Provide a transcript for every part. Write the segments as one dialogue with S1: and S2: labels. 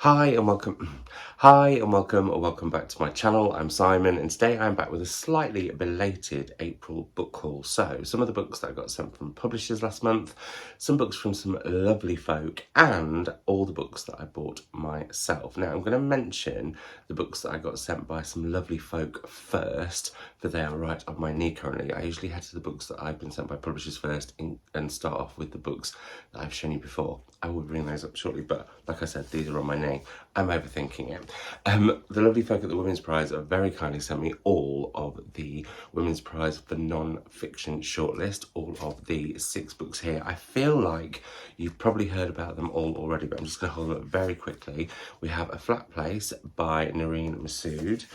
S1: Hi and welcome. Hi and welcome or welcome back to my channel. I'm Simon and today I'm back with a slightly belated April book haul. So some of the books that I got sent from publishers last month, some books from some lovely folk, and all the books that I bought myself. Now I'm going to mention the books that I got sent by some lovely folk first, for they are right on my knee currently. I usually head to the books that I've been sent by publishers first and start off with the books that I've shown you before. I will bring those up shortly, but like I said, these are on my knee. I'm overthinking it. The lovely folk at the Women's Prize have very kindly sent me all of the Women's Prize for non-fiction shortlist, all of the 6 books here. I feel like you've probably heard about them all already, but I'm just going to hold them up very quickly. We have A Flat Place by Noreen Masood,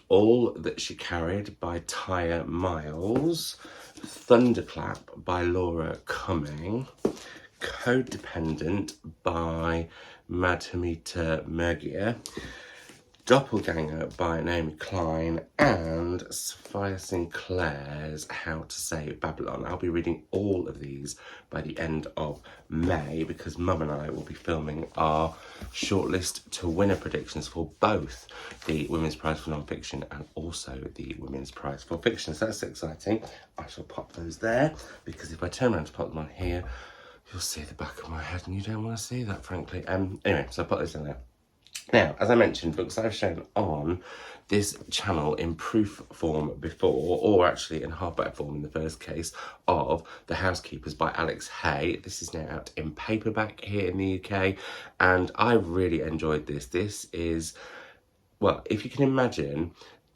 S1: All That She Carried by Tyre Miles, Thunderclap by Laura Cumming, Codependent by Madhumita Mergia, Doppelganger by Naomi Klein, and Sophia Sinclair's How to Save Babylon. I'll be reading all of these by the end of May because Mum and I will be filming our shortlist to winner predictions for both the Women's Prize for Non-Fiction and also the Women's Prize for Fiction. So that's exciting. I shall pop those there because if I turn around to pop them on here, you'll see the back of my head and you don't want to see that, frankly. Anyway, so I put this in there. Now, as I mentioned, books I've shown on this channel in proof form before, or actually in hardback form in the first case, of The Housekeepers by Alex Hay. This is now out in paperback here in the UK, and I really enjoyed this. This is, well, if you can imagine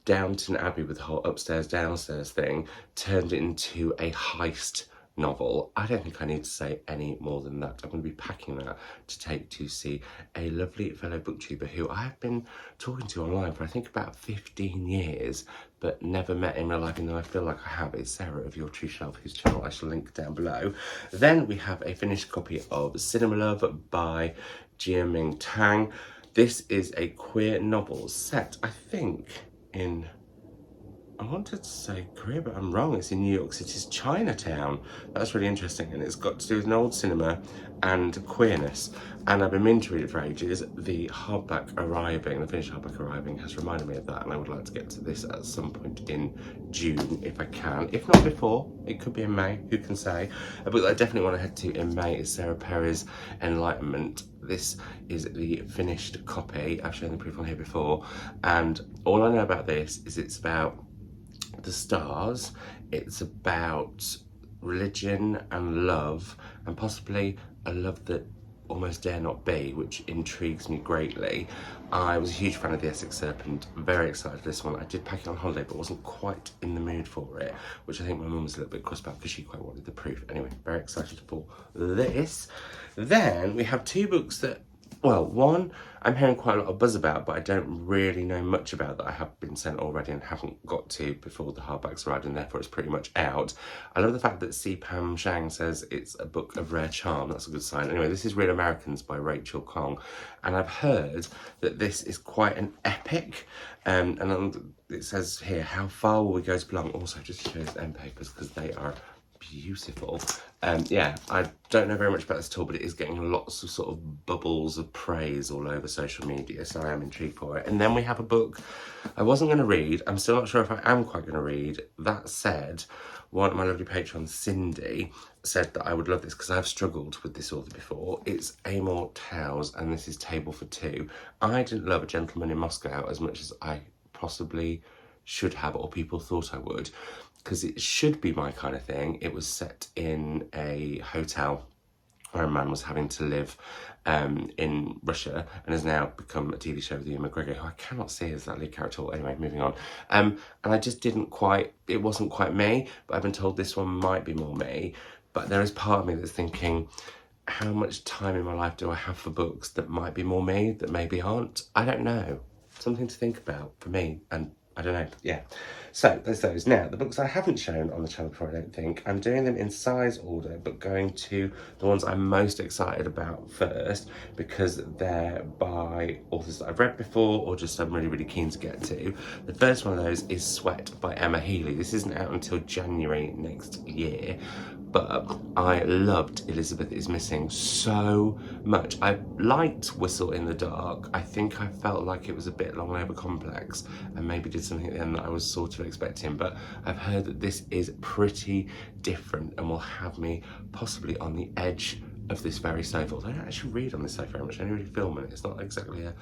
S1: Downton Abbey with the whole upstairs downstairs thing turned into a heist novel. I don't think I need to say any more than that. I'm going to be packing that to take to see a lovely fellow booktuber who I have been talking to online for I think about 15 years, but never met in real life, and I feel like I have. It's Sarah of Your True Shelf, whose channel I shall link down below. Then we have a finished copy of Cinema Love by Jia Ming Tang. This is a queer novel set, I think, in, I wanted to say Korea, but I'm wrong. It's in New York City's Chinatown. That's really interesting, and it's got to do with an old cinema and queerness. And I've been meaning to read it for ages. The hardback arriving, the finished hardback arriving, has reminded me of that, and I would like to get to this at some point in June if I can. If not before, it could be in May. Who can say? A book that I definitely want to head to in May is Sarah Perry's Enlightenment. This is the finished copy. I've shown the proof on here before, and all I know about this is it's about the stars. It's about religion and love, and possibly a love that almost dare not be, which intrigues me greatly. I was a huge fan of The Essex Serpent, very excited for this one. I did pack it on holiday but wasn't quite in the mood for it, which I think my mum was a little bit cross about because she quite wanted the proof. Anyway, very excited for this. Then we have 2 books that, well, one I'm hearing quite a lot of buzz about, but I don't really know much about, that I have been sent already and haven't got to before the hardbacks arrived, and therefore it's pretty much out. I love the fact that C. Pam Shang says it's a book of rare charm. That's a good sign. Anyway, this is Real Americans by Rachel Kong, and I've heard that this is quite an epic, and it says here, how far will we go to belong? Also, just shows the end papers because they are beautiful. Yeah, I don't know very much about this at all, but it is getting lots of sort of bubbles of praise all over social media, so I am intrigued for it. And then we have a book I wasn't going to read. I'm still not sure if I am quite going to read. That said, one of my lovely patrons, Cindy, said that I would love this because I've struggled with this author before. It's Amor Towles, and this is Table for Two. I didn't love A Gentleman in Moscow as much as I possibly should have, or people thought I would, because it should be my kind of thing. It was set in a hotel where a man was having to live in Russia and has now become a TV show with Ian McGregor, who I cannot see as that lead character. Anyway, moving on. And I just didn't quite, it wasn't quite me, but I've been told this one might be more me. But there is part of me that's thinking, how much time in my life do I have for books that might be more me, that maybe aren't? I don't know. Something to think about for me, and I don't know, yeah. So there's those. Now, the books I haven't shown on the channel before, I don't think, I'm doing them in size order, but going to the ones I'm most excited about first, because they're by authors that I've read before, or just I'm really, really keen to get to. The first one of those is Sweat by Emma Healy. This isn't out until January next year. but I loved Elizabeth is Missing so much. I liked Whistle in the Dark. I think I felt like it was a bit long over complex and maybe did something at the end that I was sort of expecting, but I've heard that this is pretty different and will have me possibly on the edge of this very sofa. Although I don't actually read on this sofa very much, I only really film it. It's not exactly a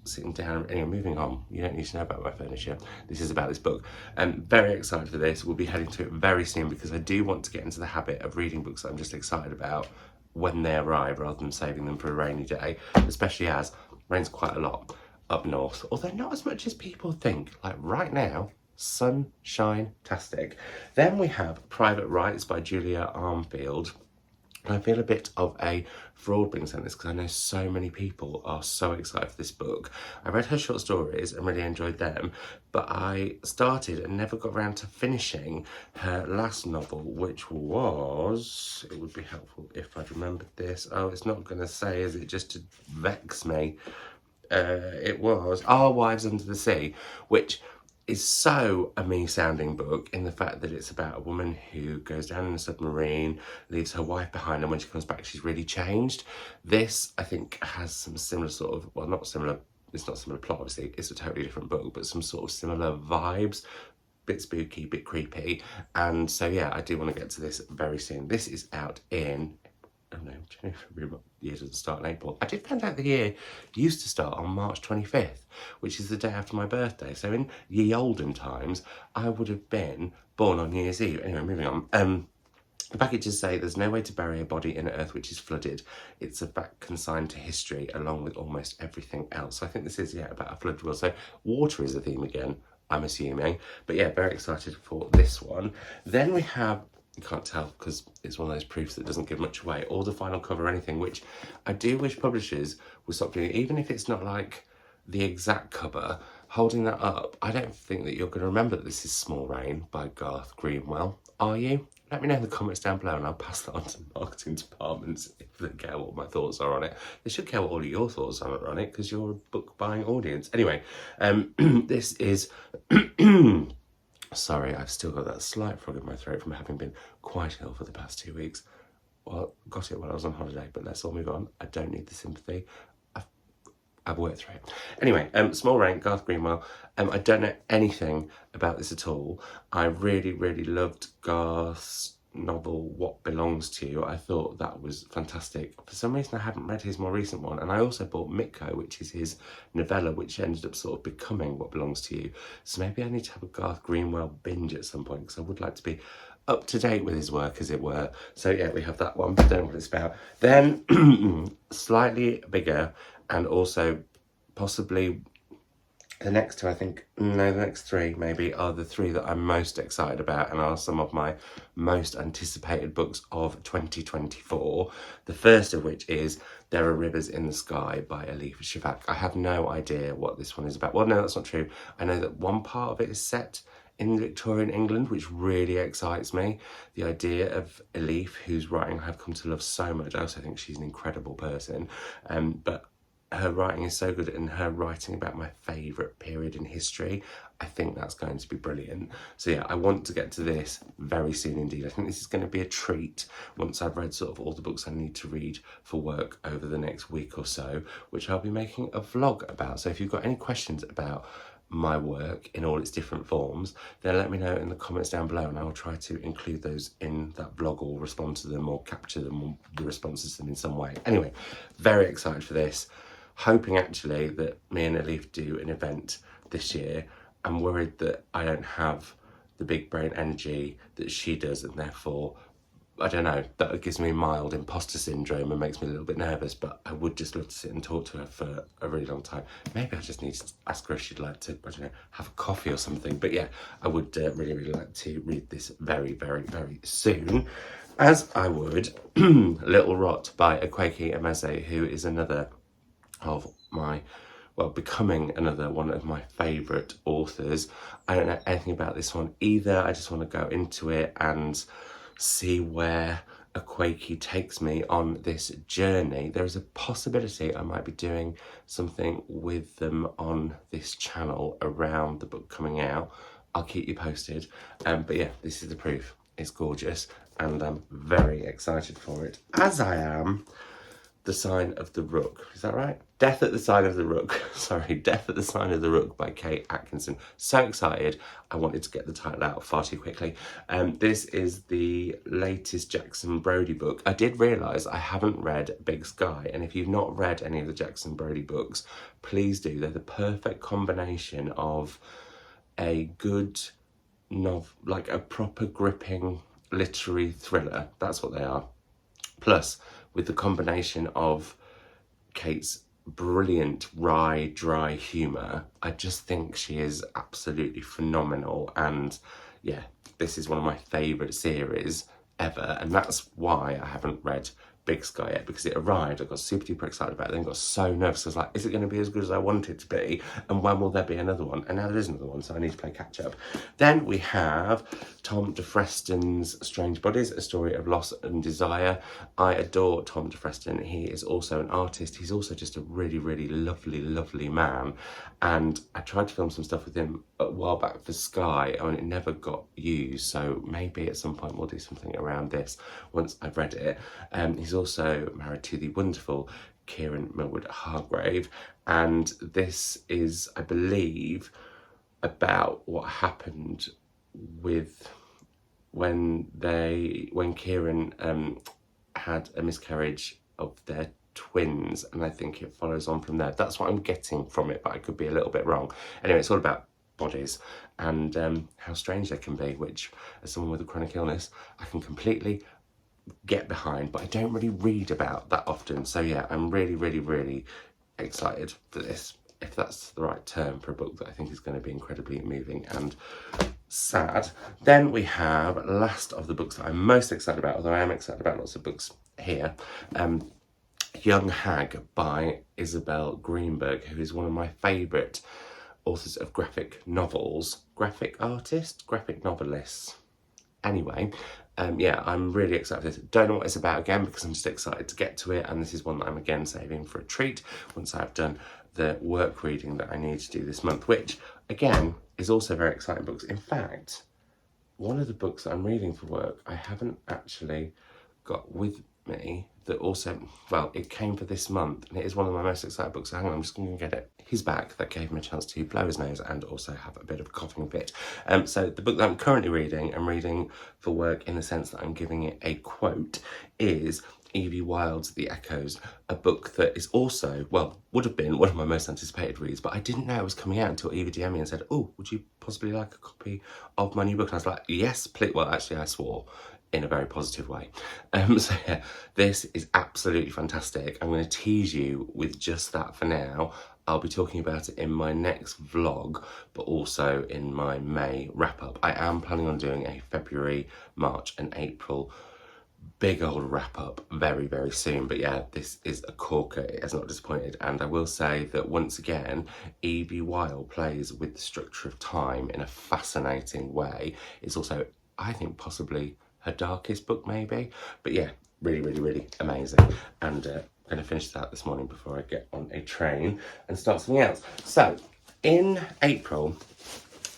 S1: sitting down. Anyway, moving on. You don't need to know about my furniture. This is about this book. I'm very excited for this. We'll be heading to it very soon because I do want to get into the habit of reading books that I'm just excited about when they arrive rather than saving them for a rainy day, especially as it rains quite a lot up north, although not as much as people think. Like right now, sunshine-tastic. Then we have Private Rights by Julia Armfield. I feel a bit of a fraud being sent this because I know so many people are so excited for this book. I read her short stories and really enjoyed them, but I started and never got around to finishing her last novel, which was, it would be helpful if I'd remembered this. Oh, it's not going to say, is it, just to vex me? It was Our Wives Under the Sea, which is so a me sounding book in the fact that it's about a woman who goes down in a submarine, leaves her wife behind, and when she comes back she's really changed. This, I think, has some similar sort of, well, not similar, it's not similar plot obviously, it's a totally different book, but some sort of similar vibes, bit spooky, bit creepy, and so yeah, I do want to get to this very soon. This is out in, oh no, January, February, the year doesn't start in April. I did find out the year used to start on March 25th, which is the day after my birthday. So in ye olden times, I would have been born on New Year's Eve. Anyway, moving on. The packages say there's no way to bury a body in Earth which is flooded. It's a fact consigned to history along with almost everything else. So I think this is, yeah, about a flood world. So water is a theme again, I'm assuming. But yeah, very excited for this one. Then we have, you can't tell because it's one of those proofs that doesn't give much away, or the final cover or anything, which I do wish publishers would stop doing, even if it's not like the exact cover. Holding that up, I don't think that you're going to remember that this is Small Rain by Garth Greenwell, are you? Let me know in the comments down below and I'll pass that on to the marketing departments if they care what my thoughts are on it. They should care what all of your thoughts are on it because you're a book buying audience. Anyway, this is sorry, I've still got that slight frog in my throat from having been quite ill for the past 2 weeks. Well, got it while I was on holiday, but let's all move on. I don't need the sympathy. I've worked through it. Anyway, Small Rain, Garth Greenwell. I don't know anything about this at all. I really, really loved Garth's novel, What Belongs to You. I thought that was fantastic. For some reason, I haven't read his more recent one. And I also bought Mitko, which is his novella, which ended up sort of becoming What Belongs to You. So maybe I need to have a Garth Greenwell binge at some point because I would like to be up to date with his work, as it were. So yeah, we have that one. Don't know what it's about. Then slightly bigger, and also possibly the next two, I think, no, the next three maybe, are the three that I'm most excited about and are some of my most anticipated books of 2024. The first of which is There Are Rivers in the Sky by Elif Shafak. I have no idea what this one is about. Well, no, that's not true. I know that one part of it is set in Victorian England, which really excites me. The idea of Elif, whose writing I've come to love so much. I also think she's an incredible person, but her writing is so good, and her writing about my favourite period in history, I think that's going to be brilliant. So yeah, I want to get to this very soon indeed. I think this is going to be a treat once I've read sort of all the books I need to read for work over the next week or so, which I'll be making a vlog about. So if you've got any questions about my work in all its different forms, then let me know in the comments down below and I'll try to include those in that vlog or respond to them or capture them or the responses to them in some way. Anyway, very excited for this. Hoping actually that me and Elif do an event this year. I'm worried that I don't have the big brain energy that she does, and therefore, I don't know, that gives me mild imposter syndrome and makes me a little bit nervous, but I would just love to sit and talk to her for a really long time. Maybe I just need to ask her if she'd like to, I don't know, have a coffee or something. But yeah, I would really, really like to read this very, very, very soon. As I would Little Rot by Akwaeke Emeze, who is another of my, well, becoming another one of my favourite authors. I don't know anything about this one either. I just want to go into it and see where Akwaeke takes me on this journey. There is a possibility I might be doing something with them on this channel around the book coming out. I'll keep you posted. But yeah, this is the proof. It's gorgeous. and I'm very excited for it, as I am The Sign of the Rook. Is that right? Death at the Sign of the Rook. Sorry, Death at the Sign of the Rook by Kate Atkinson. So excited. I wanted to get the title out far too quickly. This is the latest Jackson Brodie book. I did realise I haven't read Big Sky, and if you've not read any of the Jackson Brodie books, please do. They're the perfect combination of a good novel, like a proper gripping literary thriller. That's what they are. Plus, with the combination of Kate's brilliant, wry, dry humour, I just think she is absolutely phenomenal. And yeah, this is one of my favourite series ever. And that's why I haven't read Big Sky yet, because it arrived. I got super duper excited about it, then got so nervous. I was like, is it going to be as good as I want it to be? And when will there be another one? And now there is another one, so I need to play catch up. Then we have Tom DeFreston's Strange Bodies, A Story of Loss and Desire. I adore Tom DeFreston. He is also an artist. He's also just a really, really lovely, lovely man. And I tried to film some stuff with him a while back for Sky, and it never got used. So maybe at some point we'll do something around this once I've read it. He's also married to the wonderful Kieran Millwood Hargrave, and this is, I believe, about what happened with when Kieran had a miscarriage of their twins, and I think it follows on from there. That's what I'm getting from it, but I could be a little bit wrong. Anyway, it's all about bodies and how strange they can be, which, as someone with a chronic illness, I can completely get behind, but I don't really read about that often. So yeah, I'm really, really, really excited for this, if that's the right term for a book that I think is going to be incredibly moving and sad. Then we have last of the books that I'm most excited about, although I am excited about lots of books here, Young Hag by Isabel Greenberg, who is one of my favourite authors of graphic novels. Graphic artist? Graphic novelist. Anyway, yeah, I'm really excited for this. Don't know what it's about again, because I'm just excited to get to it, and this is one that I'm again saving for a treat once I've done the work reading that I need to do this month, which again is also very exciting books. In fact, one of the books that I'm reading for work I haven't actually got with me, that also, well, it came for this month, and it is one of my most exciting books. So hang on, I'm just going to get it. He's back. That gave him a chance to blow his nose and also have a bit of a coughing fit. So the book that I'm currently reading, and reading for work in the sense that I'm giving it a quote, is Evie Wyld's The Echoes, a book that is also, well, would have been one of my most anticipated reads, but I didn't know it was coming out until Evie DM'd me and said, oh, would you possibly like a copy of my new book? And I was like, yes, please. Well, actually, I swore in a very positive way. So yeah, this is absolutely fantastic. I'm going to tease you with just that for now. I'll be talking about it in my next vlog, but also in my May wrap-up. I am planning on doing a February, March and April big old wrap-up very, very soon. But yeah, this is a corker. It has not disappointed. And I will say that once again, Evie Wyld plays with the structure of time in a fascinating way. It's also, I think, possibly her darkest book maybe. But yeah, really, really, really amazing. And I'm going to finish that this morning before I get on a train and start something else. So in April,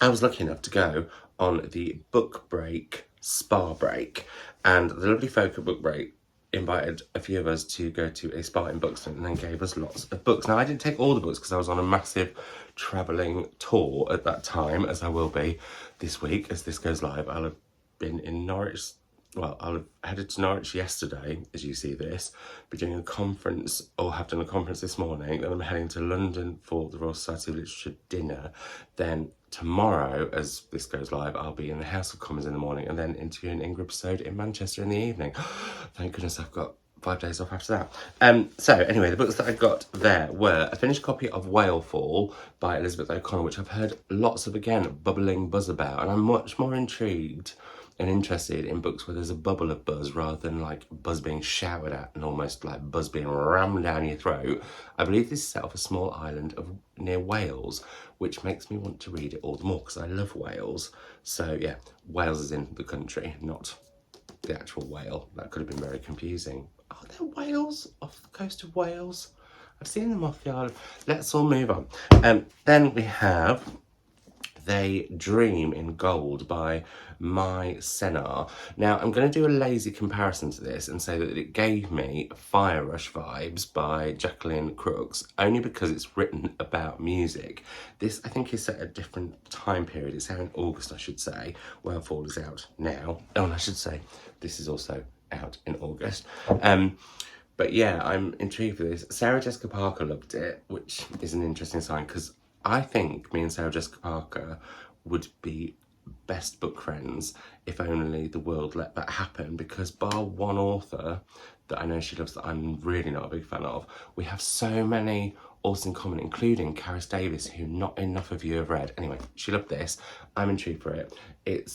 S1: I was lucky enough to go on the Book Break Spa Break, and the lovely folk at Book Break invited a few of us to go to a spa in Buxton and then gave us lots of books. Now, I didn't take all the books because I was on a massive travelling tour at that time, as I will be this week as this goes live. I'll have been in Norwich. Well, I'll have headed to Norwich yesterday, as you see this, be doing a conference, or have done a conference this morning, then I'm heading to London for the Royal Society of Literature dinner. Then tomorrow, as this goes live, I'll be in the House of Commons in the morning, and then interviewing Ingrid Episode in Manchester in the evening. Thank goodness I've got 5 days off after that. So anyway, the books that I got there were a finished copy of Whalefall by Elizabeth O'Connor, which I've heard lots of, again, bubbling buzz about, and I'm much more intrigued and interested in books where there's a bubble of buzz rather than like buzz being shouted at and almost like buzz being rammed down your throat. I believe this is set off a small island near Wales, which makes me want to read it all the more because I love Wales. So yeah, Wales is in the country, not the actual whale. That could have been very confusing. Are there whales off the coast of Wales? I've seen them off the island. Let's all move on. Then we have They Dream in Gold by My Senar. Now, I'm going to do a lazy comparison to this and say that it gave me Fire Rush vibes by Jacqueline Crooks, only because it's written about music. This, I think, is set at a different time period. It's out in August, I should say. Wellfall is out now. Oh, and I should say, this is also out in August. But yeah, I'm intrigued for this. Sarah Jessica Parker loved it, which is an interesting sign, because I think me and Sarah Jessica Parker would be best book friends if only the world let that happen, because bar one author that I know she loves that I'm really not a big fan of, we have so many authors in common, including Karis Davis, who not enough of you have read. Anyway, she loved this. I'm intrigued for it. It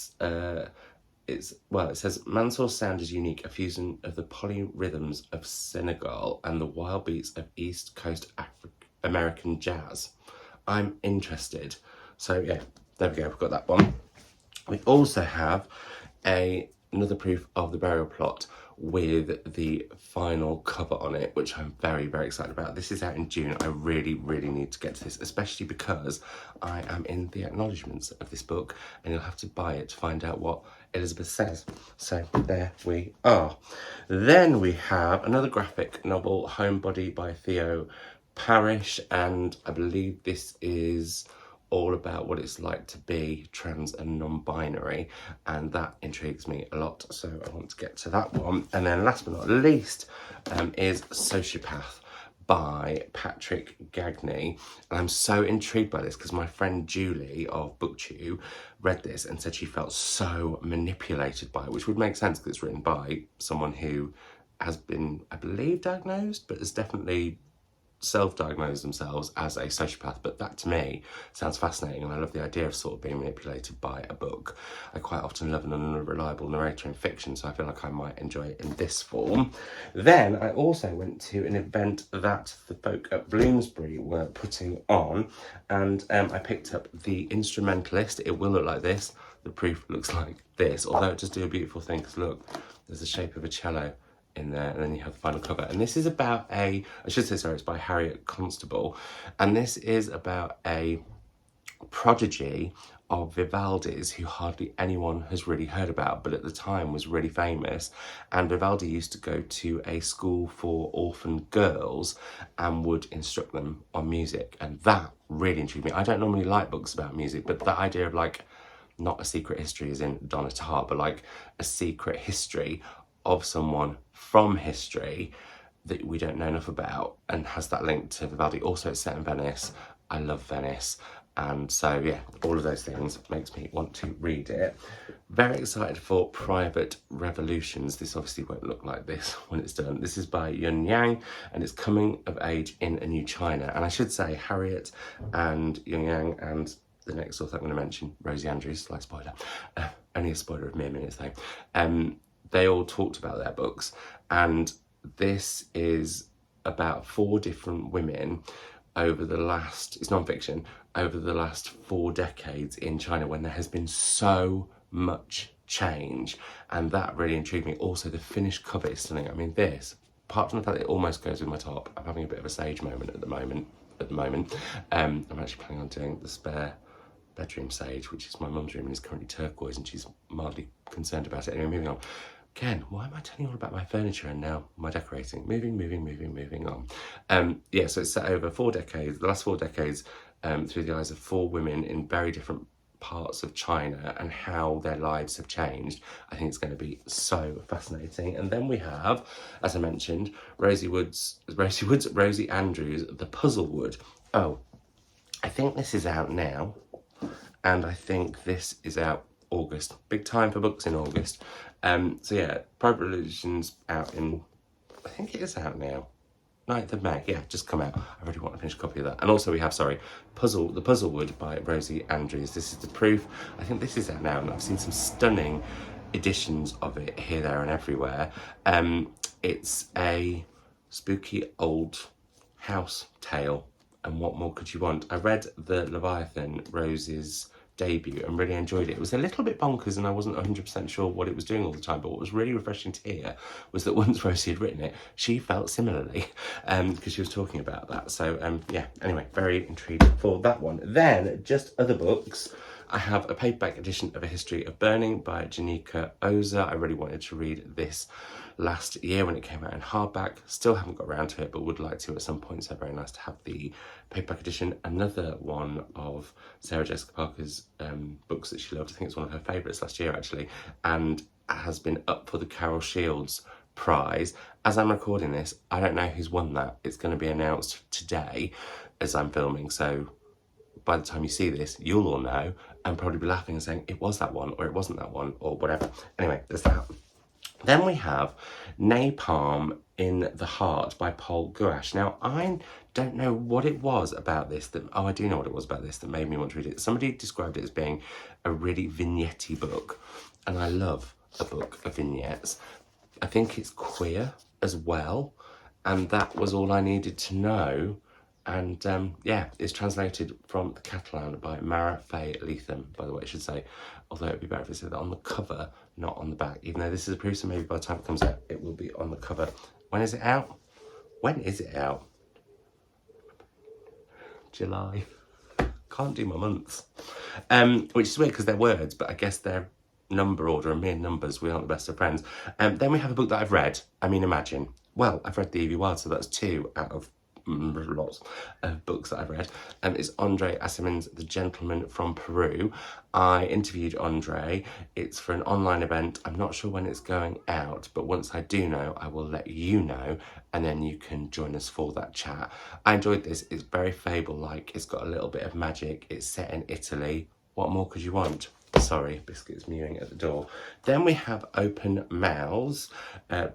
S1: says Mansour's sound is unique, a fusion of the polyrhythms of Senegal and the wild beats of East Coast American jazz. I'm interested. So yeah, there we go, we've got that one. We also have another proof of the burial plot with the final cover on it, which I'm very, very excited about. This is out in June. I really, really need to get to this, especially because I am in the acknowledgements of this book and you'll have to buy it to find out what Elizabeth says. So there we are. Then we have another graphic novel, Homebody by Theo Parrish, and I believe this is all about what it's like to be trans and non-binary, and that intrigues me a lot, so I want to get to that one. And then last but not least is Sociopath by Patrick Gagney, and I'm so intrigued by this because my friend Julie of BookTube read this and said she felt so manipulated by it, which would make sense because it's written by someone who has been, I believe, diagnosed, but has definitely self-diagnose themselves as a sociopath. But that to me sounds fascinating, and I love the idea of sort of being manipulated by a book. I quite often love an unreliable narrator in fiction, so I feel like I might enjoy it in this form. Then I also went to an event that the folk at Bloomsbury were putting on, and I picked up The Instrumentalist. It will look like this. The proof looks like this, although it does do a beautiful thing, because look, there's the shape of a cello in there, and then you have the final cover. And this is about it's by Harriet Constable, and this is about a prodigy of Vivaldi's who hardly anyone has really heard about, but at the time was really famous. And Vivaldi used to go to a school for orphan girls and would instruct them on music, and that really intrigued me. I don't normally like books about music, but that idea of like, not a secret history as in Donna Tartt, but like a secret history of someone from history that we don't know enough about, and has that link to Vivaldi. Also, it's set in Venice. I love Venice. And so, yeah, all of those things makes me want to read it. Very excited for Private Revolutions. This obviously won't look like this when it's done. This is by Yun Yang, and it's coming of age in a new China. And I should say Harriet and Yun Yang and the next author I'm going to mention, Rosie Andrews, slight spoiler. Only a spoiler of mere minutes though. They all talked about their books, and this is about 4 different women over the last, it's non-fiction, over the last 4 decades in China, when there has been so much change, and that really intrigued me. Also, the finished cover is stunning. I mean, this, apart from the fact that it almost goes with my top, I'm having a bit of a sage moment at the moment. I'm actually planning on doing the spare bedroom sage, which is my mum's room and is currently turquoise, and she's mildly concerned about it. Anyway, moving on. Again, why am I telling you all about my furniture and now my decorating? Moving on. Yeah, so it's set over 4 decades, the last 4 decades, through the eyes of 4 women in very different parts of China, and how their lives have changed. I think it's going to be so fascinating. And then we have, as I mentioned, Rosie Andrews, The Puzzlewood. Oh, I think this is out now, and I think this is out August. Big time for books in August. So yeah, Private Revolutions out in, I think it is out now, 9th of May. Yeah, just come out. I really want to finish a copy of that. And also we have, The Puzzlewood by Rosie Andrews. This is the proof. I think this is out now, and I've seen some stunning editions of it here, there and everywhere. It's a spooky old house tale, and what more could you want? I read the Leviathan, Rose's debut, and really enjoyed it. It was a little bit bonkers, and I wasn't 100% sure what it was doing all the time, but what was really refreshing to hear was that once Rosie had written it, she felt similarly, because she was talking about that. So yeah, anyway, very intrigued for that one. Then, just other books. I have a paperback edition of A History of Burning by Janika Oza. I really wanted to read this last year when it came out in hardback. Still haven't got around to it, but would like to at some point, so very nice to have the paperback edition. Another one of Sarah Jessica Parker's books that she loved. I think it's one of her favourites last year, actually, and has been up for the Carol Shields Prize. As I'm recording this, I don't know who's won that. It's going to be announced today as I'm filming, so by the time you see this, you'll all know and probably be laughing and saying it was that one or it wasn't that one or whatever. Anyway, there's that. Then we have Napalm in the Heart by Paul Gouache. Now, I don't know what it was about this that, oh, I do know what it was about this that made me want to read it. Somebody described it as being a really vignette-y book, and I love a book of vignettes. I think it's queer as well, and that was all I needed to know. And yeah, it's translated from the Catalan by Mara Faye Leatham, by the way, I should say. Although it'd be better if it said that on the cover, not on the back. Even though this is a proof, so maybe by the time it comes out, it will be on the cover. When is it out? When is it out? July. Can't do my months. Which is weird because they're words, but I guess they're number order and mere numbers. We aren't the best of friends. Then we have a book that I've read. I mean, imagine. Well, I've read the Evie Wild, so that's 2 out of lots of books that I've read. It's Andre Aciman's The Gentleman from Peru. I interviewed Andre. It's for an online event. I'm not sure when it's going out, but once I do know, I will let you know, and then you can join us for that chat. I enjoyed this. It's very fable-like. It's got a little bit of magic. It's set in Italy. What more could you want? Sorry, Biscuit's mewing at the door. Then we have Open Mouths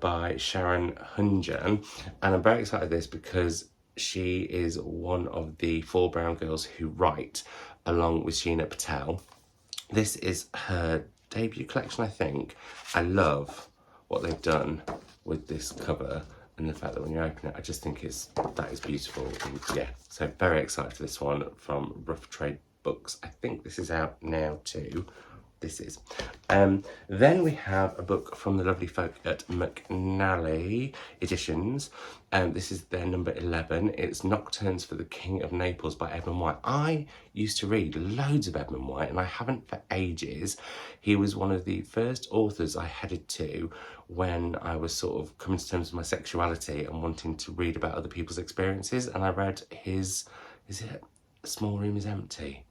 S1: by Sharon Hunjan, and I'm very excited for this because she is one of the 4 brown girls who write along with Sheena Patel. This is her debut collection, I think. I love what they've done with this cover and the fact that when you open it, I just think that is beautiful. And yeah, so very excited for this one from Rough Trade Books. I think this is out now too. This is. Then we have a book from the lovely folk at McNally Editions. This is their number 11. It's Nocturnes for the King of Naples by Edmund White. I used to read loads of Edmund White, and I haven't for ages. He was one of the first authors I headed to when I was sort of coming to terms with my sexuality and wanting to read about other people's experiences. And I read his, is it A Small Room is Empty?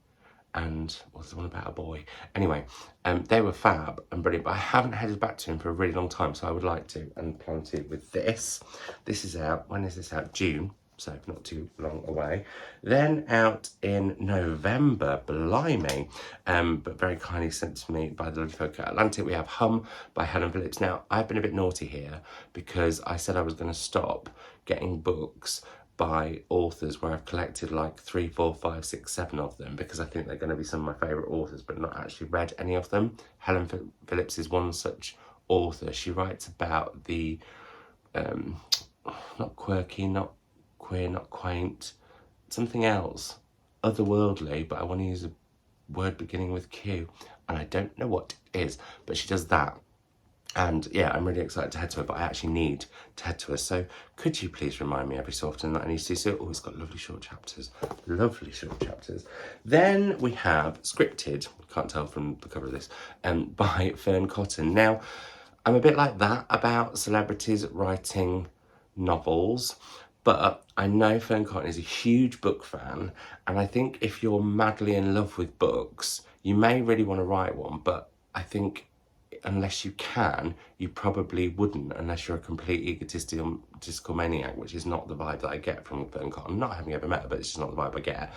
S1: And what's the one about a boy? Anyway, they were fab and brilliant, but I haven't headed back to him for a really long time, so I would like to and plan to with this. This is out, when is this out? June, so not too long away. Then out in November, blimey, but very kindly sent to me by the lovely folk at Atlantic, we have Hum by Helen Phillips. Now, I've been a bit naughty here because I said I was going to stop getting books by authors where I've collected like 3, 4, 5, 6, 7 of them because I think they're going to be some of my favourite authors but not actually read any of them. Helen Phillips is one such author. She writes about the not quirky, not queer, not quaint, something else, otherworldly, but I want to use a word beginning with Q and I don't know what it is, but she does that. And yeah, I'm really excited to head to her, but I actually need to head to her. So could you please remind me every so often that I need to do so? Oh, it's got lovely short chapters. Lovely short chapters. Then we have Scripted, can't tell from the cover of this, by Fern Cotton. Now, I'm a bit like that about celebrities writing novels, but I know Fern Cotton is a huge book fan, and I think if you're madly in love with books, you may really want to write one, but I think unless you can, you probably wouldn't unless you're a complete egotistical maniac, which is not the vibe that I get from Fern Cotton. Not having ever met her, but it's just not the vibe I get.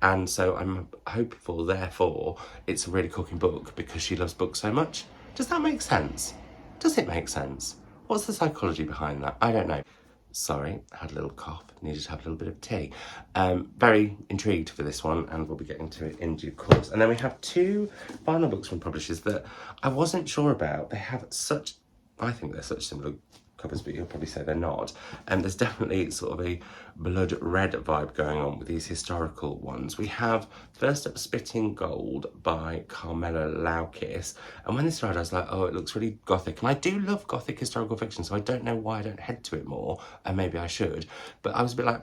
S1: And so I'm hopeful, therefore, it's a really cooking book because she loves books so much. Does that make sense? Does it make sense? What's the psychology behind that? I don't know. Sorry, I had a little cough, needed to have a little bit of tea. Very intrigued for this one, and we'll be getting to it in due course. And then we have 2 final books from publishers that I wasn't sure about. They have such, I think they're such similar covers, but you'll probably say they're not. And there's definitely sort of a blood red vibe going on with these historical ones. We have first up Spitting Gold by Carmela Laukis. And when this started, I was like, oh, it looks really gothic. And I do love gothic historical fiction, so I don't know why I don't head to it more, and maybe I should. But I was a bit like,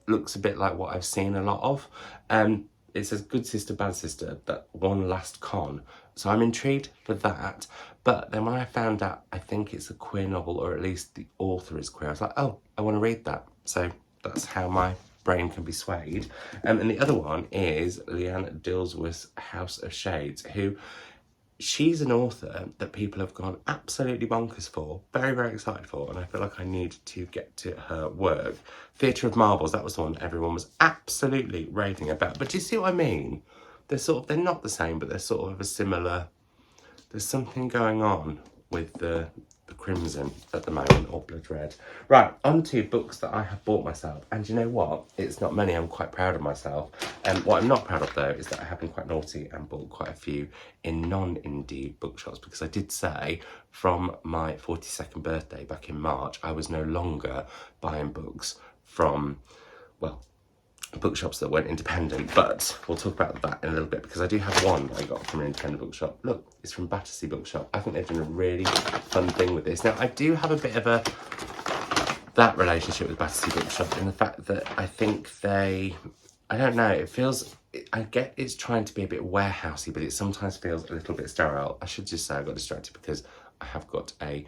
S1: looks a bit like what I've seen a lot of. it says Good Sister, Bad Sister, that one last con. So I'm intrigued for that. But then when I found out, I think it's a queer novel, or at least the author is queer, I was like, oh, I want to read that. So that's how my brain can be swayed. And the other one is Leanne Dilsworth's House of Shades, who she's an author that people have gone absolutely bonkers for, very, very excited for, and I feel like I need to get to her work. Theatre of Marbles, that was the one everyone was absolutely raving about. But do you see what I mean? They're not the same, but they're sort of a similar, there's something going on with the Crimson at the moment, or Blood Red. Right, on to books that I have bought myself. And you know what? It's not many, I'm quite proud of myself. What I'm not proud of though is that I have been quite naughty and bought quite a few in non-indie bookshops, because I did say from my 42nd birthday back in March, I was no longer buying books from, well, bookshops that weren't independent, but we'll talk about that in a little bit, because I do have one that I got from an independent bookshop. Look, it's from Battersea Bookshop. I think they've done a really fun thing with this. Now, I do have a bit of that relationship with Battersea Bookshop in the fact that I think I don't know, it feels, I get it's trying to be a bit warehousey, but it sometimes feels a little bit sterile. I should just say I got distracted because I have got a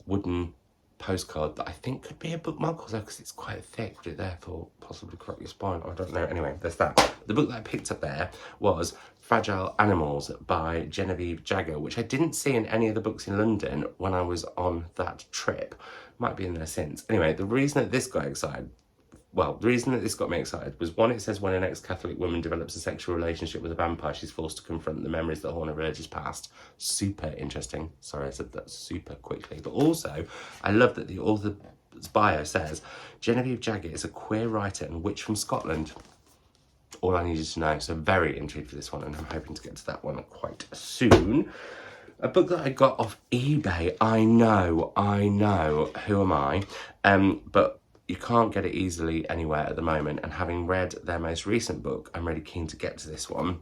S1: wooden postcard that I think could be a bookmark, also because it's quite thick. Would it therefore possibly crack your spine? I don't know. Anyway, there's that. The book that I picked up there was Fragile Animals by Genevieve Jagger, which I didn't see in any of the books in London when I was on that trip. Might be in there since. Anyway, the reason that this got me excited was, one, it says when an ex-Catholic woman develops a sexual relationship with a vampire, she's forced to confront the memories that haunt her religious past. Super interesting. Sorry, I said that super quickly. But also, I love that the author's bio says, Genevieve Jagger is a queer writer and witch from Scotland. All I needed to know. So very intrigued for this one, and I'm hoping to get to that one quite soon. A book that I got off eBay. I know. Who am I? But you can't get it easily anywhere at the moment, and having read their most recent book, I'm really keen to get to this one.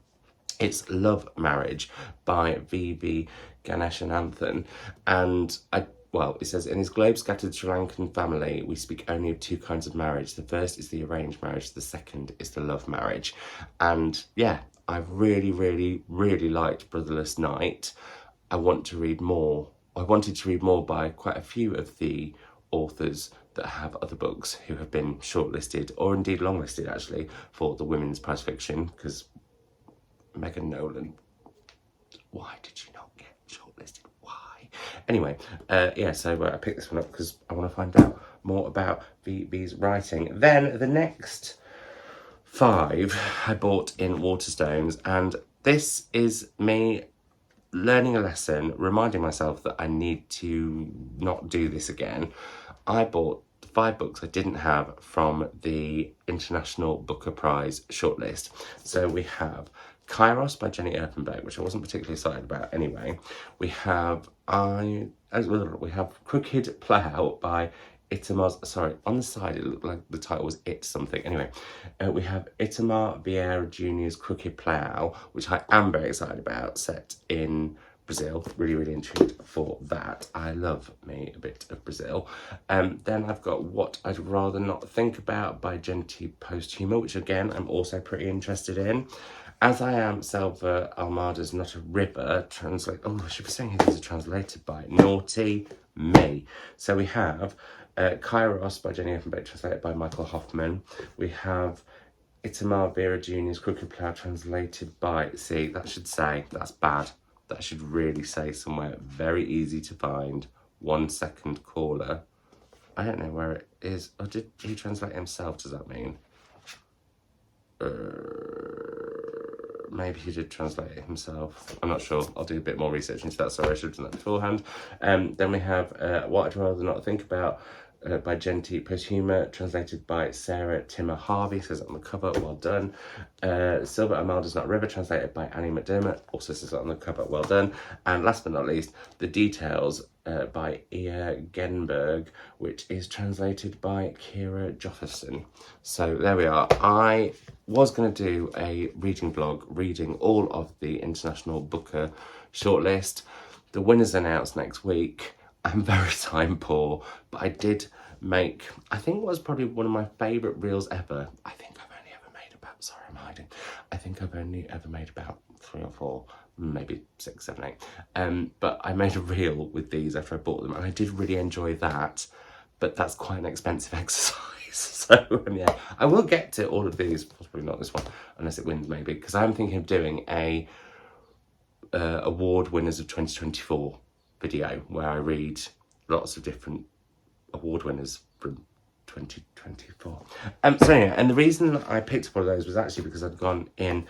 S1: It's Love Marriage by V.V. Ganeshananthan, and it says, in his globe-scattered Sri Lankan family, we speak only of two kinds of marriage. The first is the arranged marriage, the second is the love marriage. And yeah, I've really, really, really liked Brotherless Night. I wanted to read more by quite a few of the authors that have other books who have been shortlisted, or indeed longlisted actually, for the Women's Prize Fiction, because Megan Nolan, why did you not get shortlisted? Why? Anyway, so I picked this one up because I want to find out more about VB's writing. Then the next 5 I bought in Waterstones, and this is me learning a lesson, reminding myself that I need to not do this again. I bought 5 books I didn't have from the International Booker Prize shortlist. So we have Kairos by Jenny Erpenbeck, which I wasn't particularly excited about anyway. We have Crooked Plough by Itamar, sorry, on the side it looked like the title was It Something. Anyway, we have Itamar Vieira Jr.'s Crooked Plough, which I am very excited about, set in Brazil. Really, really intrigued for that. I love me a bit of Brazil. Then I've got What I'd Rather Not Think About by Genti Posthuma, which again, I'm also pretty interested in. As I Am Selva Almada's Not a River, I should be saying who these are translated by. Naughty me. So we have Kairos by Jenny Effenbeck, translated by Michael Hoffman. We have Itamar Vera Jr.'s Crooked Plough, translated by, see, that should say, that's bad. That should really say somewhere very easy to find, 1 Second Caller. I don't know where it is. Or did he translate himself, does that mean? Maybe he did translate it himself. I'm not sure. I'll do a bit more research into that. Sorry, I should have done that beforehand. Then we have What I'd Rather Not Think About by Genti Posthuma, translated by Sarah Timmer Harvey, says it on the cover, well done. Silver Amalda's Not a River, translated by Annie McDermott, also says it on the cover, well done. And last but not least, The Details by Ia Genberg, which is translated by Kira Jofferson. So there we are. I was going to do a reading vlog reading all of the International Booker shortlist. The winners announced next week. I'm very time poor, but I did make, I think it was probably one of my favourite reels ever. I think I've only ever made about, sorry, am I? exciting. I think I've only ever made about 3 or 4, maybe 6, 7, 8. But I made a reel with these after I bought them, and I did really enjoy that, but that's quite an expensive exercise. So yeah, I will get to all of these, possibly not this one, unless it wins maybe, because I'm thinking of doing a award winners of 2024 video where I read lots of different award winners from 2024. So anyway, and the reason I picked up one of those was actually because I'd gone in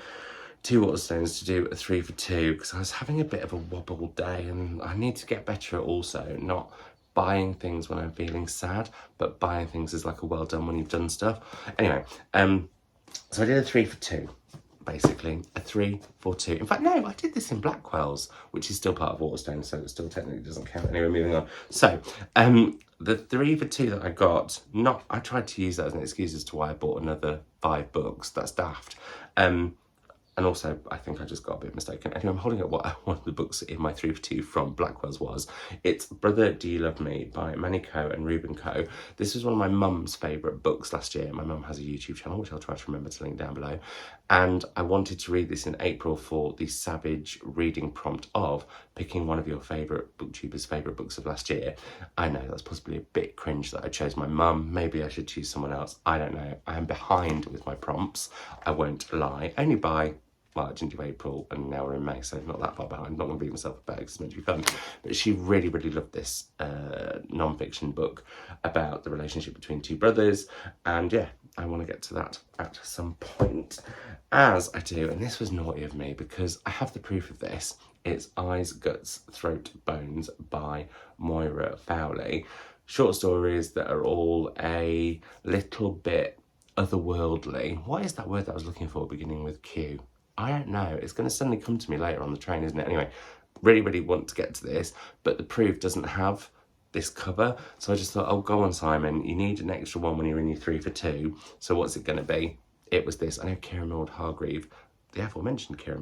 S1: 2 Waterstones to do a 3 for 2 because I was having a bit of a wobble day, and I need to get better at also not buying things when I'm feeling sad, but buying things as like a well done when you've done stuff. Anyway, so I did a 3 for 2. Basically, a 3 for 2. In fact, no, I did this in Blackwell's, which is still part of Waterstone, so it still technically doesn't count. Anyway, moving on. So, the 3 for 2 that I got, I tried to use that as an excuse as to why I bought another 5 books. That's daft. And also, I think I just got a bit mistaken. Anyway, I'm holding up what one of the books in my 3 for 2 from Blackwell's was. It's Brother, Do You Love Me by Manny Coe and Ruben Coe. This was one of my mum's favourite books last year. My mum has a YouTube channel, which I'll try to remember to link down below. And I wanted to read this in April for the savage reading prompt of picking one of your favourite booktubers' favourite books of last year. I know that's possibly a bit cringe that I chose my mum. Maybe I should choose someone else. I don't know. I am behind with my prompts. I won't lie. Only by... well, I didn't do April, and now we're in May, so not that far behind. I'm not going to beat myself up about it because it's meant to be fun. But she really, really loved this non-fiction book about the relationship between 2 brothers. And yeah, I want to get to that at some point. As I do, and this was naughty of me because I have the proof of this. It's Eyes, Guts, Throat, Bones by Moira Fowley. Short stories that are all a little bit otherworldly. What is that word that I was looking for beginning with Q? I don't know. It's going to suddenly come to me later on the train, isn't it? Anyway, really, really want to get to this, but the proof doesn't have this cover. So I just thought, oh, go on, Simon. You need an extra one when you're in your 3 for 2. So what's it going to be? It was this. I know Kira Millward-Hargreave, the aforementioned Kira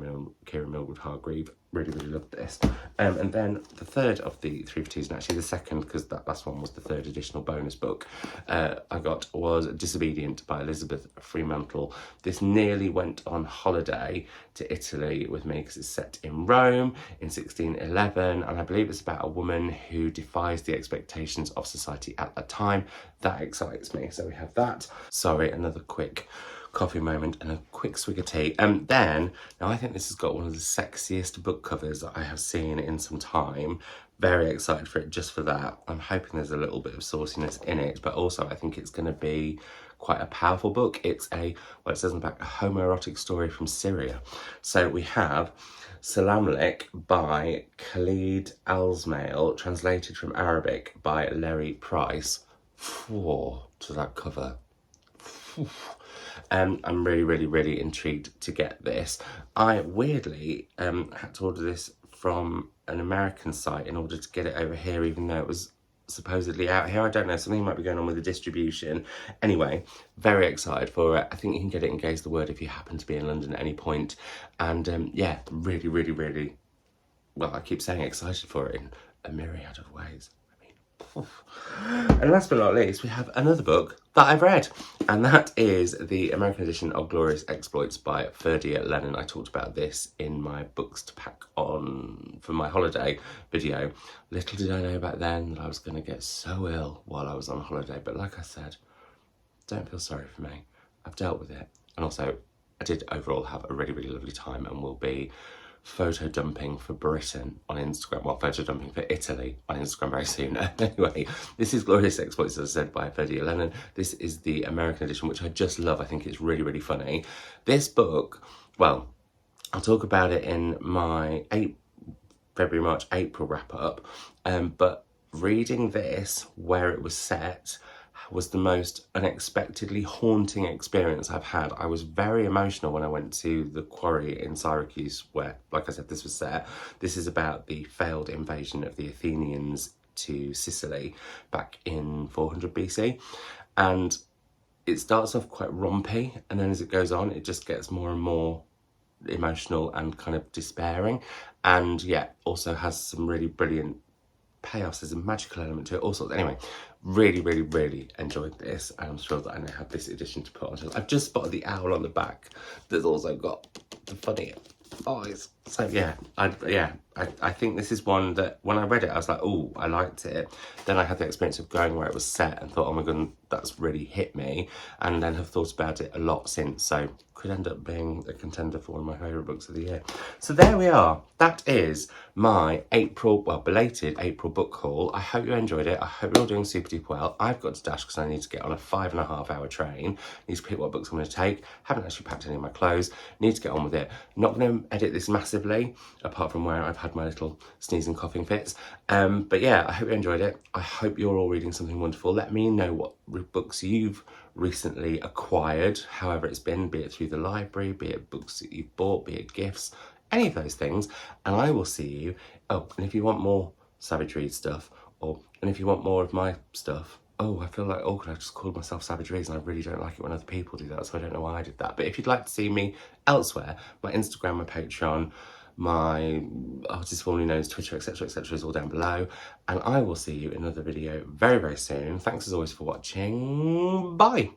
S1: Millward-Hargreave, really, really loved this. And then the third of the 3 for 2s, and actually the second, because that last one was the third additional bonus book I got, was Disobedient by Elizabeth Fremantle. This nearly went on holiday to Italy with me because it's set in Rome in 1611, and I believe it's about a woman who defies the expectations of society at that time. That excites me. So we have that. Sorry, another quick coffee moment and a quick swig of tea. Then, now I think this has got one of the sexiest book covers that I have seen in some time. Very excited for it just for that. I'm hoping there's a little bit of sauciness in it, but also I think it's going to be quite a powerful book. It's it says on the back, a homoerotic story from Syria. So we have Salamlik by Khalid Alsmail, translated from Arabic by Larry Price. To that cover. I'm really, really, really intrigued to get this. I weirdly had to order this from an American site in order to get it over here, even though it was supposedly out here. I don't know, something might be going on with the distribution. Anyway, very excited for it. I think you can get it in Gaze the Word if you happen to be in London at any point. And yeah, really, really, really, well, I keep saying excited for it in a myriad of ways. And last but not least, we have another book that I've read, and that is the American edition of Glorious Exploits by Ferdia Lennon. I talked about this in my books to pack on for my holiday video. Little did I know back then that I was going to get so ill while I was on holiday, but like I said, don't feel sorry for me. I've dealt with it. And also, I did overall have a really, really lovely time, and will be photo dumping for Britain on Instagram, well, photo dumping for Italy on Instagram very soon. Anyway, this is Glorious Exploits, as I said, by Ferdia Lennon. This is the American edition, which I just love. I think it's really, really funny. This book, well, I'll talk about it in my February, March, April wrap-up, but reading this, where it was set, was the most unexpectedly haunting experience I've had. I was very emotional when I went to the quarry in Syracuse where, like I said, this was set. This is about the failed invasion of the Athenians to Sicily back in 400 BC. And it starts off quite rompy, and then as it goes on, it just gets more and more emotional and kind of despairing. And yeah, also has some really brilliant payoffs, there's a magical element to it, all sorts. Anyway, really, really, really enjoyed this, and I'm thrilled that I now have this edition to put on. I've just spotted the owl on the back that's also got the funny eyes. So yeah, I think this is one that when I read it, I was like, oh, I liked it. Then I had the experience of going where it was set and thought, oh my god, that's really hit me, and then have thought about it a lot since. So could end up being a contender for one of my favourite books of the year. So there we are. That is my belated April book haul. I hope you enjoyed it. I hope you're all doing super duper well. I've got to dash because I need to get on a 5.5 hour train. Need to pick what books I'm going to take. Haven't actually packed any of my clothes. Need to get on with it. Not going to edit this massively, apart from where I've had my little sneezing coughing fits. But yeah, I hope you enjoyed it. I hope you're all reading something wonderful. Let me know what books you've recently acquired, however it's been, be it through the library, be it books that you've bought, be it gifts, any of those things, and I will see you. Oh, and if you want more Savage Reads stuff, and if you want more of my stuff, oh, I feel like awkward, I just called myself Savage Reads, and I really don't like it when other people do that, so I don't know why I did that. But if you'd like to see me elsewhere, my Instagram, my Patreon, my artist formerly known as Twitter, etc, etc, is all down below, and I will see you in another video very, very soon. Thanks as always for watching. Bye.